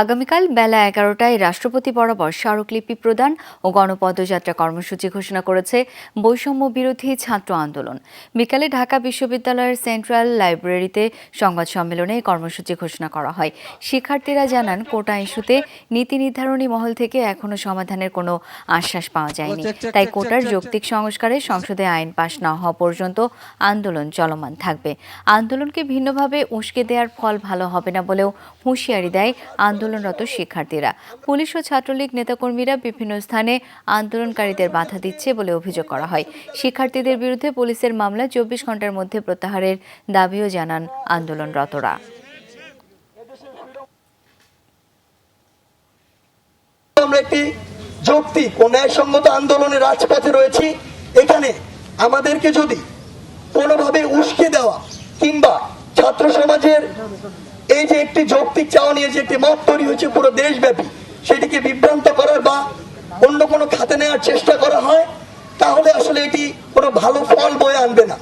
আগামীকাল বেলা 11টায় রাষ্ট্রপতি বরাবর স্মারকলিপি প্রদান ও গণপদযাত্রা কর্মসূচি ঘোষণা করেছে বৈষম্য বিরোধী ছাত্র আন্দোলন। বিকালে ঢাকা বিশ্ববিদ্যালয়ের সেন্ট্রাল লাইব্রেরিতে সংবাদ সম্মেলনে কর্মসূচি ঘোষণা করা হয়। শিক্ষার্থীরা জানান, কোটা ইস্যুতে নীতি নির্ধারণী মহল থেকে এখনো সমাধানের কোনো আশ্বাস পাওয়া যায়নি। তাই কোটার যৌক্তিক সংস্কারে সংসদে আইন পাশ না হওয়া পর্যন্ত আন্দোলন চলমান থাকবে। আন্দোলনকে ভিন্নভাবে উস্কে দেওয়ার ফল ভালো হবে না বলেও হুঁশিয়ারি দেয় আন্দোলনরত শিক্ষার্থীরা। পুলিশ ও ছাত্রলীগ নেতাকর্মীরা বিভিন্ন স্থানে আন্দোলনকারীদের বাধা দিচ্ছে বলে অভিযোগ করা হয়। শিক্ষার্থীদের বিরুদ্ধে পুলিশের মামলা 24 ঘন্টার মধ্যে প্রত্যাহারের দাবিও জানান আন্দোলনরতরা। আমরা একটি যৌক্তিক ও ন্যায়সঙ্গত আন্দোলনের রাজপথে রয়েছি। এখানে আমাদেরকে যদি কোনোভাবে উস্কে দেওয়া কিংবা ছাত্র সমাজের এই যে একটি যৌক্তিক চাওয়া নিয়ে যে একটি মত তৈরি হয়েছে পুরো দেশব্যাপী, সেটিকে বিভ্রান্ত করার বা অন্য কোনো খাতে নেওয়ার চেষ্টা করা হয়, তাহলে আসলে এটি কোনো ভালো ফল বয়ে আনবে না।